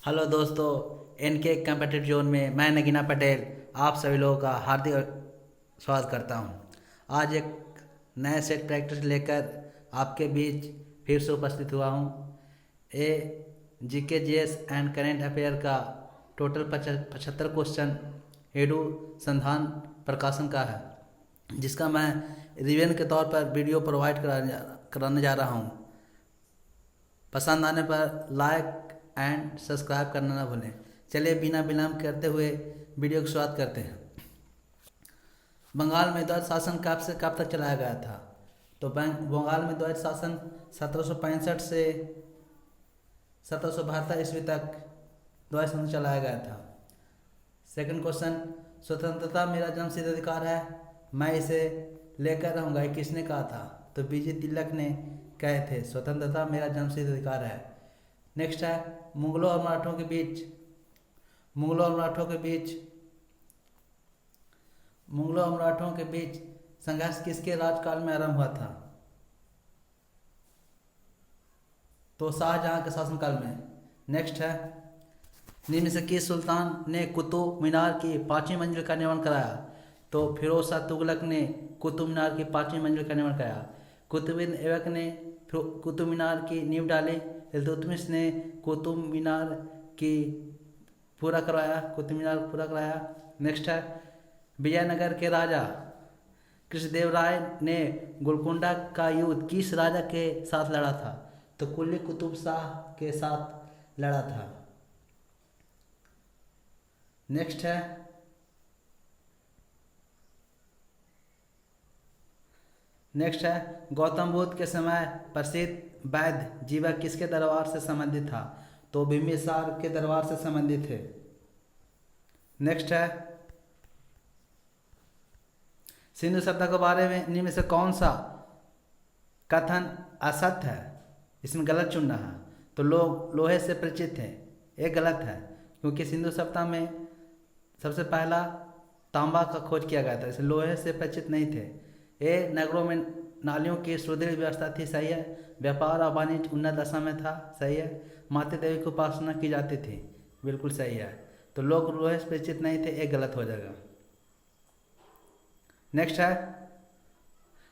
Hello दोस्तों, N K competitive zone में मैं नगीना पटेल आप सभी लोगों का हार्दिक स्वागत करता हूं। आज एक नए सेट प्रैक्टिस लेकर आपके बीच फिर से उपस्थित हुआ हूं। A GK GS and current affair का टोटल 75 क्वेश्चन हेडू संधान प्रकाशन का है, जिसका मैं रिवीजन के तौर पर वीडियो प्रोवाइड कराने जा रहा हूं। पसंद आने पर लाइक एंड सब्सक्राइब करना ना भूलें। चलिए बिना विलम्ब करते हुए वीडियो की शुरुआत करते हैं। बंगाल में द्वैत शासन कब तक चलाया गया था? तो बंगाल में द्वैत शासन 1765 से 1772 ईस्वी तक द्वैत शासन चलाया गया था। सेकंड क्वेश्चन, स्वतंत्रता मेरा जन्मसिद्ध अधिकार है, मैं इसे लेकर रहूँगा, ये किसने कहा था? तो बीजे तिलक ने कहे थे, स्वतंत्रता मेरा जन्मसिद्ध अधिकार है। नेक्स्ट है, मुगलों और मराठों के बीच संघर्ष किसके राजकाल में आरंभ हुआ था? तो शाहजहां के शासनकाल में। नेक्स्ट है, निम्न से किस सुल्तान ने कुतुब मीनार की 5वीं मंजिल का निर्माण कराया? तो फिरोज शाह तुगलक ने कुतुब मीनार की 5वीं मंजिल का निर्माण कराया। कुतुबुद्दीन ऐबक ने कुतुब मीनार की नींव डाली। इल्तुतमिश ने कुतुब मीनार पूरा कराया। नेक्स्ट है, विजयनगर के राजा कृष्णदेवराय ने गोलकुंडा का युद्ध किस राजा के साथ लड़ा था? तो कुली कुतुब शाह के साथ लड़ा था। नेक्स्ट है, गौतम बुद्ध के समय प्रसिद्ध वैद्य जीवक किसके दरबार से संबंधित था? तो बिंबिसार के दरबार से संबंधित है। नेक्स्ट है, सिंधु सभ्यता के बारे में इनमें से कौन सा कथन असत्य है? इसमें गलत चुनना है। तो लोग लोहे से परिचित थे, ये गलत है, क्योंकि सिंधु सभ्यता में सबसे पहला तांबा का खोज किया गया था, इसलिए लोहे से परिचित नहीं थे। ये नगरों में नालियों की सुदृढ़ व्यवस्था थी, सही है। व्यापार और वाणिज्य उन्नत दशा में था, सही है। माता देवी की उपासना की जाती थी, बिल्कुल सही है। तो लोग लोहे से परिचित नहीं थे, एक गलत हो जाएगा। नेक्स्ट है,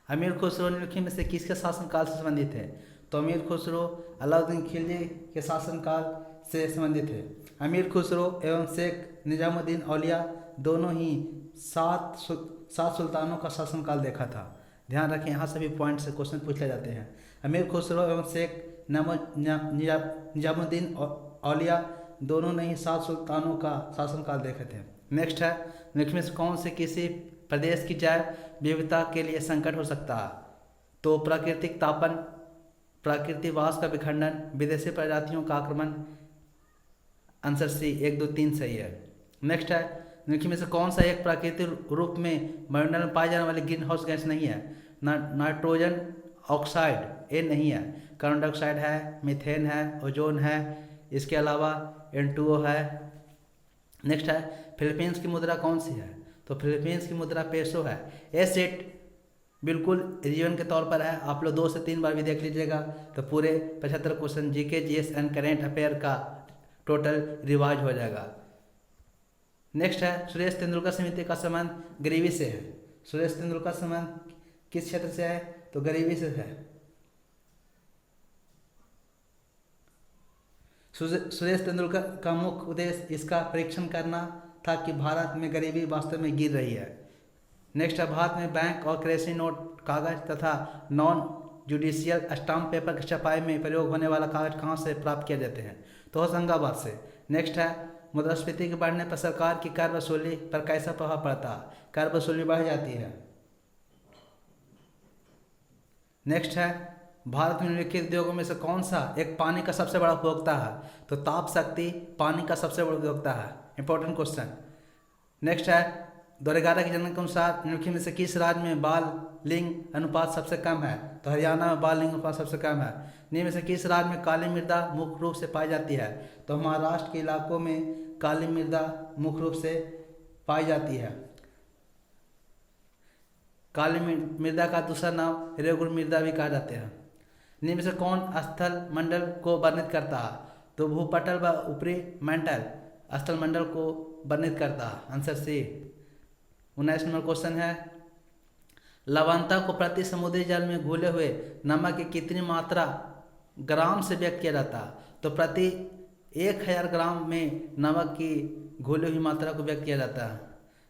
अमीर खुसरो निम्नलिखित में से किसके शासनकाल से संबंधित है? तो अमीर खुसरो अलाउद्दीन खिलजी के शासनकाल से संबंधित है। अमीर खुसरो एवं शेख निजामुद्दीन औलिया दोनों ही सात सुल्तानों का शासनकाल देखा था। ध्यान रखें, यहाँ सभी पॉइंट से क्वेश्चन पूछे जाते हैं। अमीर खुसरो एवं शेख निजामुद्दीन औलिया दोनों ने ही 7 सुल्तानों का शासनकाल देखे थे। नेक्स्ट है, निम्न में से कौन से किसी प्रदेश की जैव विविधता के लिए संकट हो सकता है? तो प्राकृतिक तापन, प्राकृतिकवास का विखंडन, विदेशी प्रजातियों का आक्रमण। आंसर सी 1, 2, 3 सही है। नेक्स्ट है, निम्न में से कौन सा एक प्राकृतिक रूप में वायुमंडल में पाई जाने वाली ग्रीन हाउस गैस नहीं है? नाइट्रोजन ऑक्साइड, ये नहीं है। कार्बन डाइऑक्साइड है, मीथेन है, ओजोन है, इसके अलावा N2O है। नेक्स्ट है, फिलीपींस की मुद्रा कौन सी है? तो फिलीपींस की मुद्रा पेसो है। ये सेट बिल्कुल रिवीजन के तौर पर है, आप लोग 2 से 3 बार भी देख लीजिएगा तो पूरे 75 question GK GS and current affair का टोटल रिवाइज हो जाएगा। नेक्स्ट है, सुरेश तेंदुलकर समिति का संबंध गरीबी से है। सुरेश तेंदुलकर संबंध किस क्षेत्र से है? तो गरीबी से है। सुरेश तेंदुलकर का मुख्य उद्देश्य इसका परीक्षण करना था कि भारत में गरीबी वास्तव में गिर रही है। नेक्स्ट है, भारत में बैंक और करेंसी नोट, कागज तथा नॉन जुडिशियल स्टाम्प पेपर की छपाई में प्रयोग होने वाला कागज कहाँ से प्राप्त किए जाते हैं? तो होशंगाबाद से। नेक्स्ट है, मुद्रास्फीति के बढ़ने पर सरकार की कर वसूली पर कैसा प्रभाव पड़ता है? कर वसूली बढ़ जाती है। नेक्स्ट है, भारत में निम्नलिखित उद्योगों में से कौन सा एक पानी का सबसे बड़ा उपभोक्ता है? तो ताप शक्ति पानी का सबसे बड़ा उपभोक्ता है। Important question. नेक्स्ट है, 2011 की जनगणना के अनुसार निम्नलिखित में से किस राज्य में बाल लिंग अनुपात सबसे कम है? तो हरियाणा में बाल लिंग अनुपात सबसे कम है। निम्न में से किस राज्य में काली मृदा मुख्य रूप से पाई जाती है? तो महाराष्ट्र के इलाकों में काली मृदा मुख्य रूप से पाई जाती है। काली मृदा का दूसरा नाम रेगुड़ मृदा भी कहा जाता है। निम्न से कौन स्थल मंडल को वर्णित करता है? तो भूपटल व ऊपरी मंडल स्थल मंडल को वर्णित करता है। Answer C. 19 नंबर क्वेश्चन है, लवणता को प्रति समुद्री जल में घुले हुए नमक की कितनी मात्रा ग्राम से व्यक्त किया जाता है? तो प्रति 1000 ग्राम में नमक की घुली हुई मात्रा को व्यक्त किया जाता है।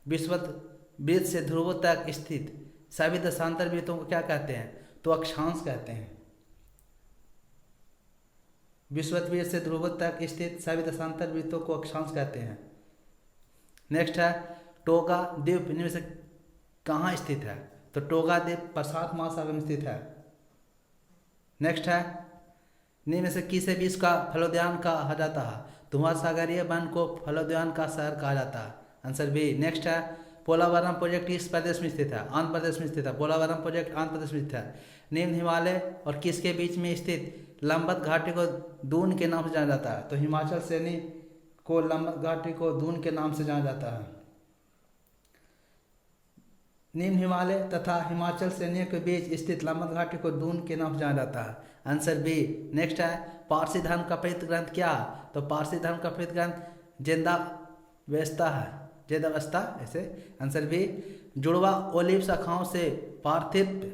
विषुवत वृत्त से ध्रुव तक स्थित सभी दशांतर वृत्तों को क्या कहते हैं? तो अक्षांश कहते हैं। विषुवत वृत्त से ध्रुव तक स्थित सभी दशांतर वृत्तों को अक्षांश कहते हैं। नेक्स्ट है, टोगा द्वीप इनमें से कहाँ स्थित है? तो टोगा द्वीप प्रशांत महासागर में स्थित है। नेक्स्ट है, निम्न में से किसे विश्व का फलोद्यान कहा जाता है? तो महासागरीय वन को फलोद्यान का शहर कहा जाता है। Answer B. नेक्स्ट है, पोलावरम प्रोजेक्ट किस प्रदेश में स्थित है? आंध्र प्रदेश में स्थित है। पोलावरम प्रोजेक्ट आंध्र प्रदेश में स्थित है। निम्न हिमालय और किसके बीच में स्थित लंबत घाटी को दून के नाम से जाना जाता है? तो हिमाचल श्रेणी को लंबत घाटी को दून के नाम से जाना जाता है। निम्न हिमालय तथा हिमाचल श्रेणियों के बीच स्थित लंबत घाटी को दून के नाम से जाना जाता है। Answer B. नेक्स्ट है, पारसी धर्म का प्रेरित ग्रंथ क्या? तो पारसी धर्म का प्रेरित ग्रंथ जिंदावेस्ता है। जिंदावेस्ता ऐसे। Answer B. जुड़वा ओलिव शाखाओं से पार्थिव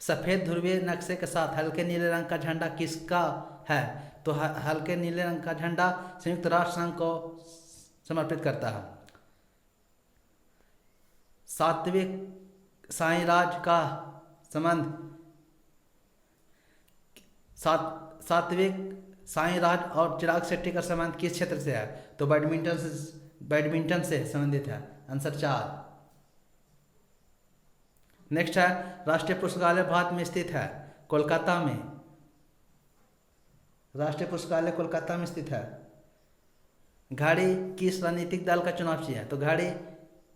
सफेद ध्रुवीय नक्शे के साथ हल्के नीले रंग का झंडा किसका है? तो हल्के नीले रंग का झंडा संयुक्त राष्ट्र संघ को समर्पित करता है। सात्विक साईराज का संबंध सात्विक साईराज और चिराग शेट्टी का संबंध किस क्षेत्र से है? तो बैडमिंटन से संबंधित है। आंसर 4। नेक्स्ट है, राष्ट्रीय पुस्तकालय भारत में स्थित है? कोलकाता में। राष्ट्रीय पुस्तकालय कोलकाता में स्थित है। घड़ी किस राजनीतिक दल का चुनाव चिन्ह है? तो घड़ी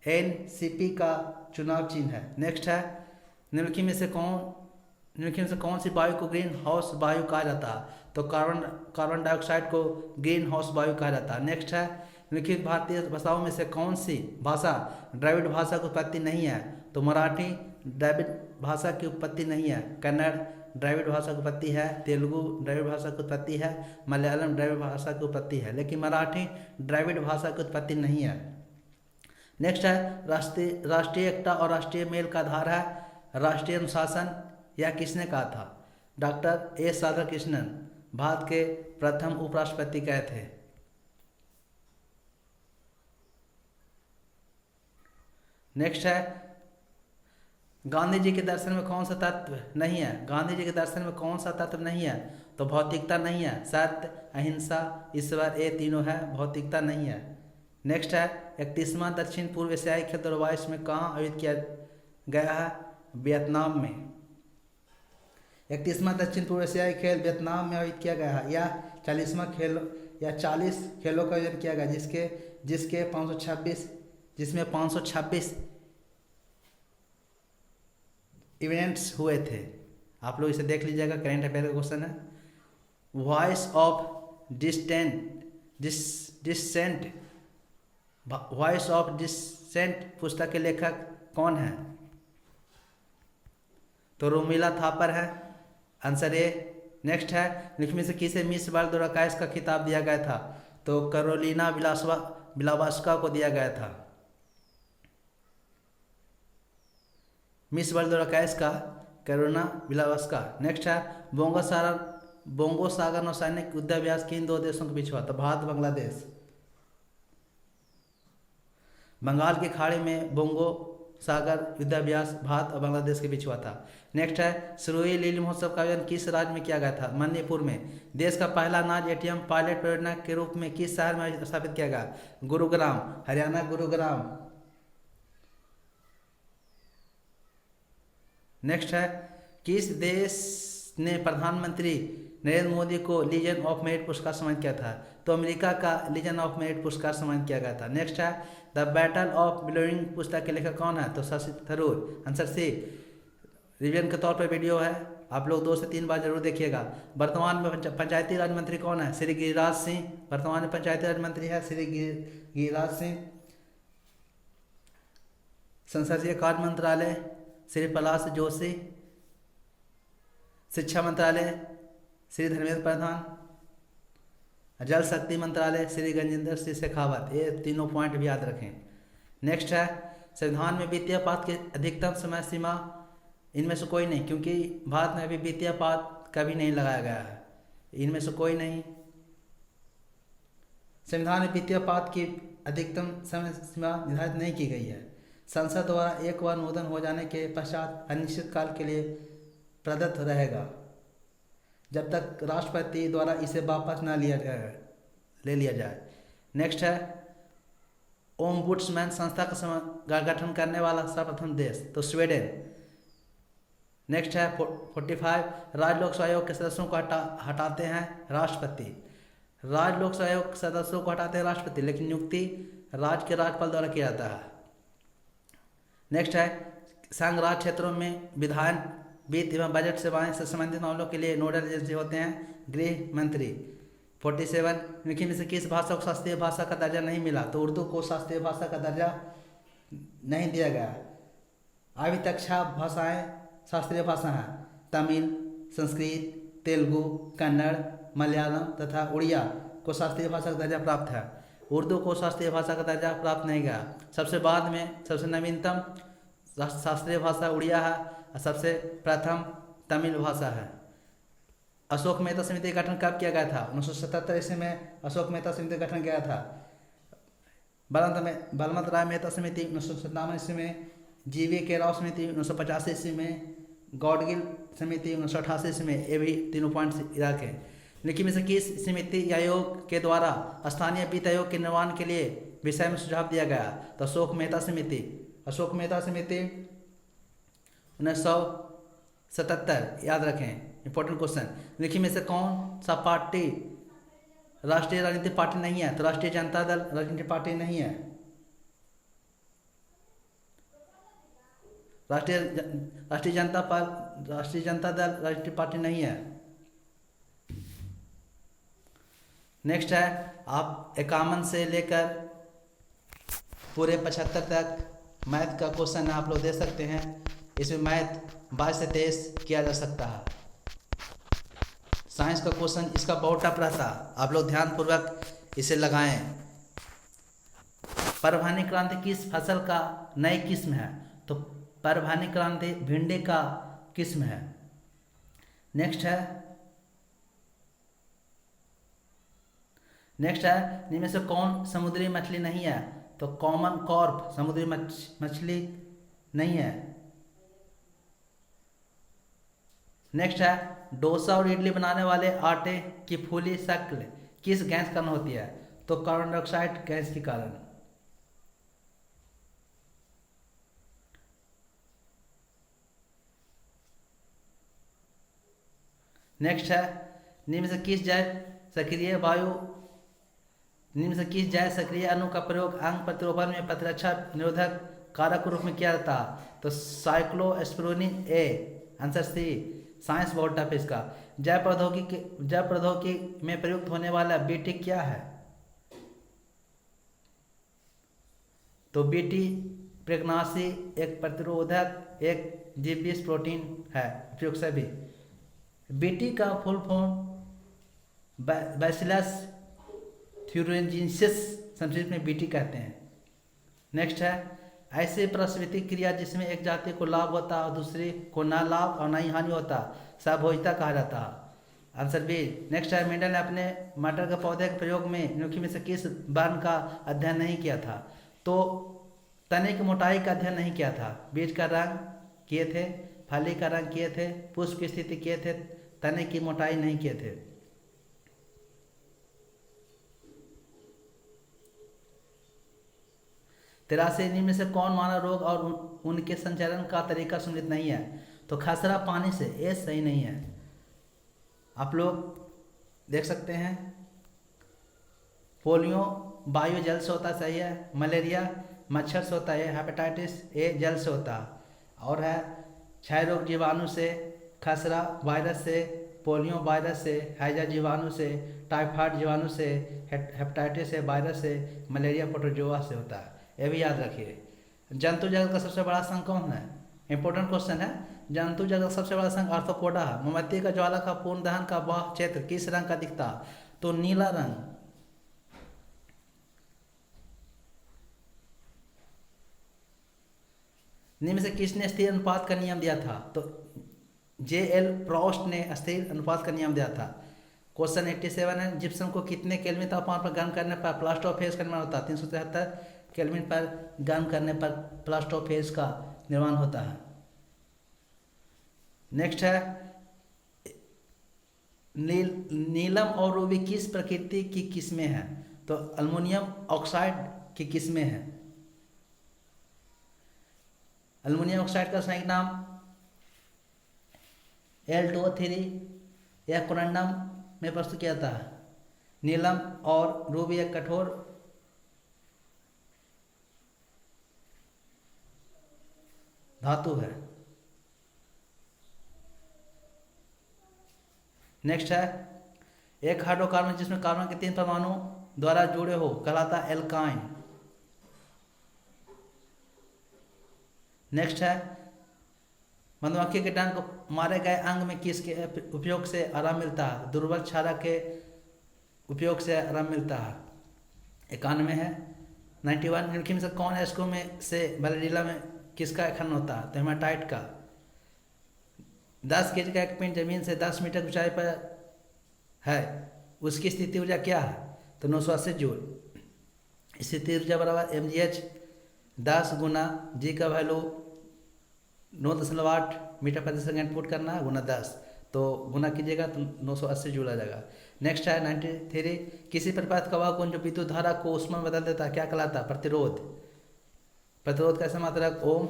एनसीपी का चुनाव चिन्ह है। नेक्स्ट है, निम्नलिखित में से कौन सी वायु को ग्रीन हाउस वायु कहा जाता है? तो कार्बन डाइऑक्साइड को ग्रीन हाउस वायु कहा जाता है। नेक्स्ट है, निम्नलिखित भारतीय भाषाओं में से कौन सी भाषा द्रविड़ भाषा की उत्पत्ति नहीं है? तो मराठी द्रविड़ भाषा की उत्पत्ति नहीं है। कन्नड़ द्रविड़ भाषा की उत्पत्ति है। तेलुगु द्रविड़ भाषा की उत्पत्ति है। मलयालम द्रविड़ भाषा की उत्पत्ति है, लेकिन मराठी द्रविड़ भाषा की उत्पत्ति नहीं है। नेक्स्ट है, राष्ट्रीय एकता और राष्ट्रीय मेल का आधार है राष्ट्रीय अनुशासन। यह किसने कहा था? डॉक्टर एस राधाकृष्णन भारत के प्रथम उपराष्ट्रपति कहे थे। नेक्स्ट है, गांधी जी के दर्शन में कौन सा तत्व नहीं है? गांधी जी के दर्शन में कौन सा तत्व नहीं है? तो भौतिकता नहीं है। सत्य, अहिंसा, ईश्वर, ये तीनों है, भौतिकता नहीं है। नेक्स्ट है, 31वां दक्षिण पूर्व एशियाई खेल 2022 में कहाँ आयोजित किया गया है? वियतनाम में। 31वां दक्षिण पूर्व एशियाई खेल वियतनाम में आयोजित किया गया है। या 40वां खेल या 40 खेलों का आयोजन किया गया, जिसके 526 जिसमें 526 इवेंट्स हुए थे। आप लोग इसे देख लीजिएगा, करेंट अफेयर का क्वेश्चन है। वॉइस ऑफ डिसेंट पुस्तक के लेखक कौन है? तो रोमिला थापर है। Answer A. नेक्स्ट है, निम्न में से किसे मिस वर्ल्ड 2021 का खिताब दिया गया था? तो कैरोलिना बिलावास्का को दिया गया था। मिस वर्ल्ड 2021 का कैरोलिना बिलावास्का। नेक्स्ट है, बोंगो सागर नौसैनिक युद्धाभ्यास किन दो देशों के बीच हुआ? तो भारत बांग्लादेश। बंगाल की खाड़ी में बोंगो सागर युद्धाभ्यास भारत और बांग्लादेश के बीच हुआ था। नेक्स्ट है, सिरोही लिली महोत्सव का आयोजन किस राज्य में किया गया था? मणिपुर में। देश का पहला अनाज एटीएम पायलट परियोजना के रूप में किस शहर में स्थापित किया गया? गुरुग्राम, हरियाणा, गुरुग्राम। नेक्स्ट है, किस देश ने प्रधानमंत्री नरेंद्र मोदी को लीजन ऑफ मेरिट पुरस्कार सम्मानित किया था? तो अमेरिका का लीजन ऑफ मेरिट पुरस्कार सम्मानित किया गया था। नेक्स्ट है, द बैटल ऑफ बिलोइंग पुस्तक के लेखक कौन है? तो Shashi Tharoor. Answer C. Revision के तौर पर वीडियो है, आप लोग 2 से 3 बार जरूर देखिएगा। वर्तमान में पंचायती राज मंत्री कौन है? श्री गिरिराज सिंह। वर्तमान में पंचायती राज मंत्री है श्री गिरिराज सिंह। संसदीय कार्य मंत्रालय श्री प्रहलाद जोशी। शिक्षा मंत्रालय श्री धर्मेंद्र प्रधान। जल शक्ति मंत्रालय श्री गजेंद्र सिंह शेखावत। ये तीनों पॉइंट भी याद रखें। नेक्स्ट है संविधान में वित्तीय आपात की अधिकतम समय सीमा इनमें से कोई नहीं, क्योंकि भारत में अभी वित्तीय आपात कभी नहीं लगाया गया है, इनमें से कोई नहीं। संविधान में वित्तीय आपात की अधिकतम समय सीमा निर्धारित नहीं की गई है। संसद द्वारा एक बार अनुमोदन हो जाने के पश्चात अनिश्चित काल के लिए प्रदत्त रहेगा, जब तक राष्ट्रपति द्वारा इसे वापस न ले लिया जाए। नेक्स्ट है ओम्बुड्समैन संस्था का गठन करने वाला सर्वप्रथम देश तो स्वीडन। नेक्स्ट है 45 राज्य लोक सेवा आयोग के सदस्यों को हटाते हैं राष्ट्रपति। राज्य लोक सेवा आयोग के सदस्यों को हटाते हैं राष्ट्रपति, लेकिन नियुक्ति राज्य के राज्यपाल द्वारा किया जाता है। नेक्स्ट है संघ राज्य क्षेत्रों में विधायन वित्त एवं बजट सेवाएं से संबंधित मामलों के लिए नोडल एजेंसी होते हैं गृह मंत्री। 47 निम्न में से किस भाषा को शास्त्रीय भाषा का दर्जा नहीं मिला तो उर्दू को शास्त्रीय भाषा का दर्जा नहीं दिया गया। अभी तक 6 भाषाएं शास्त्रीय भाषा हैं, तमिल, संस्कृत, तेलुगु, कन्नड़, मलयालम तथा उड़िया को शास्त्रीय भाषा का दर्जा प्राप्त है। उर्दू को शास्त्रीय भाषा का दर्जा प्राप्त नहीं गया। सबसे बाद में सबसे नवीनतम शास्त्रीय भाषा उड़िया है और सबसे प्रथम तमिल भाषा है। अशोक मेहता समिति का गठन कब किया गया था? 1977 ईस्वी में अशोक मेहता समिति का गठन किया था। बलवंत राय मेहता समिति 1997 ईस्वी में, जीवी के राव समिति 1985 ईस्वी में, गौडगिल समिति 1988 ईस्वी में। ये भी तीनों पॉइंट्स याद हैं। निम्न में से किस समिति या आयोग के द्वारा स्थानीय वित्त आयोग के निर्माण के लिए विषय में सुझाव दिया गया? तो अशोक मेहता समिति। अशोक मेहता समिति 1977 याद रखें, इंपॉर्टेंट क्वेश्चन। निम्न में से कौन सा पार्टी राष्ट्रीय राजनीतिक पार्टी नहीं है? तो राष्ट्रीय जनता दल राजनीतिक पार्टी नहीं है। राष्ट्रीय जनता दल राजनीतिक पार्टी नहीं है। नेक्स्ट है आप 51 से लेकर पूरे 75 तक मैथ का क्वेश्चन आप लोग दे सकते हैं। इसमें मैथ 22 से 23 किया जा सकता है। साइंस का क्वेश्चन इसका बहुत टफ रहता, आप लोग ध्यानपूर्वक इसे लगाएं। परभणी क्रांति किस फसल का नई किस्म है? तो परभणी क्रांति भिंडी का किस्म है। नेक्स्ट है निम्न में से कौन समुद्री मछली नहीं है? तो कॉमन कॉर्प समुद्री मछली नहीं है। नेक्स्ट है डोसा और इडली बनाने वाले आटे की फूली शक्ल किस गैस कारण होती है? तो कार्बन डाइऑक्साइड गैस के कारण। नेक्स्ट है निम्न से किस जैव सक्रिय अणु का प्रयोग अंग प्रतिरोपण में प्रतिरक्षा निरोधक कारक रूप में किया जाता है? तो cyclosporin A. Answer C. Science बहुत टफ है इसका। जैव प्रौद्योगिकी में प्रयुक्त होने वाला बीटी क्या है? तो बीटी प्रेग्नासी एक प्रतिरोधक एक जीवविष प्रोटीन है उपयुक्त सभी। बीटी का फुल फॉर्म बैसिलस थ्यूरेंजिनसिस संस्कृत में बीटी कहते हैं। नेक्स्ट है ऐसे प्रसविति क्रिया जिसमें एक जाति को लाभ होता और दूसरी को ना लाभ और ना ही हानि होता सहभोजिता कहा जाता है। Answer B. नेक्स्ट है मेंडल ने अपने मटर के पौधे के प्रयोग में निम्न में से किस वर्ण का अध्ययन नहीं किया था? तो तने की मोटाई का अध्ययन नहीं किया था। बीज का रंग किए थे, फली का रंग किए थे, पुष्प की स्थिति किए थे, तने की मोटाई नहीं किए थे। तेरासी निम्न में से कौन मानव रोग और उनके संचालन का तरीका सुनिश्चित नहीं है? तो खसरा पानी से। ये सही नहीं है। आप लोग देख सकते हैं पोलियो वायु जल से होता, सही है। मलेरिया मच्छर से होता है। हेपेटाइटिस ए जल से होता और है क्षय रोग जीवाणु से, खसरा वायरस से, पोलियो वायरस से, हैजा जीवाणु से, टाइफाइड जीवाणु से, हेपेटाइटिस ए वायरस से, मलेरिया प्रोटोजोआ से होता है। ये भी याद रखिए। जंतु जगत का सबसे बड़ा संघ कौन है? इंपॉर्टेंट क्वेश्चन है। जंतु जगत का सबसे बड़ा संघ आर्थ्रोपोडा है। मोमबत्ती का ज्वाला का पूर्ण दहन का वह क्षेत्र किस रंग का दिखता? तो नीला रंग। निम्न से किसने स्थिर अनुपात का नियम दिया था? तो J.L. प्रॉस्ट ने स्थिर अनुपात का नियम दिया था। क्वेश्चन 87 है, जिप्सम को कितने केल्विन तापमान पर गर्म करने पर प्लास्टर ऑफ पेरिस का निर्माण होता है? 373 केल्विन पर गर्म करने पर प्लास्टर ऑफ पेरिस का निर्माण होता है। नेक्स्ट है, नीलम और रूबी किस प्रकृति की किस्में हैं? तो अल्युमिनियम ऑक्साइड की किस्में हैं। अल्युमिनियम ऑक्साइड का संयुक्त नाम Al2O3 या कोरंडम में प्रस्तुत किया जाता है। नीलम और रूबी एक कठोर धातु है। नेक्स्ट है, एक हाइड्रोकार्बन जिसमें कार्बन के 3 परमाणु द्वारा जुड़े हो कहलाता है एल्काइन। नेक्स्ट है, मधुमक्खी के डंक को मारे गए अंग में किसके उपयोग से आराम मिलता है? दुर्बल क्षारा के उपयोग से आराम मिलता है। 91 है, 91 निम्नलिखित में से कौन एस्को में से बैलेडिला में किसका खनन होता है? तो हेमाटाइट का। 10 केजी का एक पिंड जमीन से 10 मीटर ऊंचाई पर है, उसकी स्थिति ऊर्जा क्या है? तो 980 जूल। स्थिति ऊर्जा बराबर mgh 10 गुना जी का वैल्यू 9.8 मीटर प्रति सेकंड पुट करना गुना 10, तो गुना कीजिएगा तो 980 जूल आ जाएगा। नेक्स्ट है 93, किसी प्रपात का वह गुण जो विद्युत धारा को ऊष्मा में बदल देता है क्या कहलाता है? प्रतिरोध। प्रतिरोध कैसे मात्रक ओम।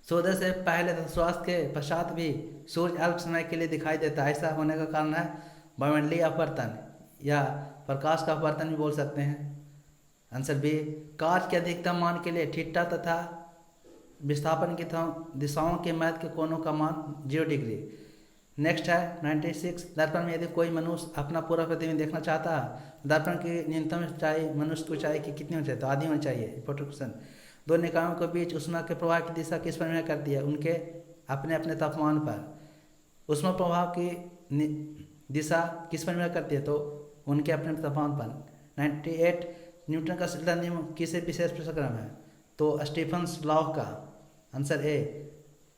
सूर्य से पहले तथा सूर्यास्त के पश्चात भी सूर्य अल्प समय के लिए दिखाई देता है। ऐसा होने का कारण है वायुमंडलीय अपवर्तन या प्रकाश का अपवर्तन भी बोल सकते हैं। Answer B. कांच के अधिकतम मान के लिए थीटा तथा विस्थापन की दिशाओं के मध्य के कोणों का मान 0 डिग्री। नेक्स्ट है 96, दर्पण में यदि कोई मनुष्य अपना पूरा प्रतिबिंब देखना चाहता है, दर्पण की न्यूनतम ऊंचाई मनुष्य की ऊंचाई की कितनी होनी चाहिए? तो आधी होनी चाहिए। Important question. दो निकायों के बीच ऊष्मा के प्रवाह की दिशा किस पर निर्भर करती है? उनके अपने अपने तापमान पर। ऊष्मा प्रवाह की दिशा किस पर निर्भर करती है? तो उनके अपने तापमान पर। 98, न्यूटन का शीतलता नियम किसे विशेष प्रक्रम है? तो स्टीफन्स लॉ का। Answer A.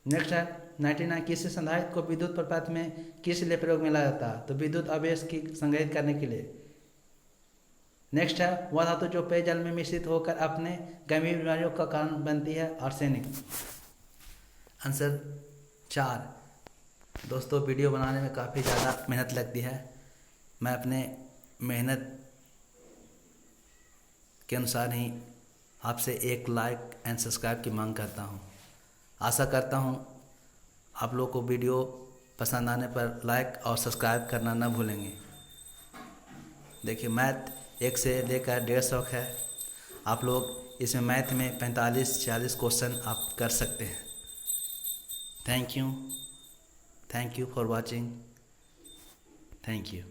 नेक्स्ट है 99, किसी संधारित्र को विद्युत प्रपात में किस लिए प्रयोग में लाया जाता है? तो विद्युत आवेश की संग्रहित करने के लिए। नेक्स्ट है, वह धातु जो पेयजल में मिश्रित होकर अपने गंभीर बीमारियों का कारण बनती है? आर्सेनिक। आंसर 4। दोस्तों, वीडियो बनाने में काफ़ी ज़्यादा मेहनत लगती है। मैं अपने मेहनत के अनुसार ही आपसे एक लाइक एंड सब्सक्राइब की मांग करता हूँ। आशा करता हूँ आप लोग को वीडियो पसंद आने पर लाइक और सब्सक्राइब करना ना भूलेंगे। देखिए, मैथ 1 से लेकर 150 है। आप लोग इसमें मैथ में 45-46 क्वेश्चन आप कर सकते हैं। Thank you for watching. Thank you.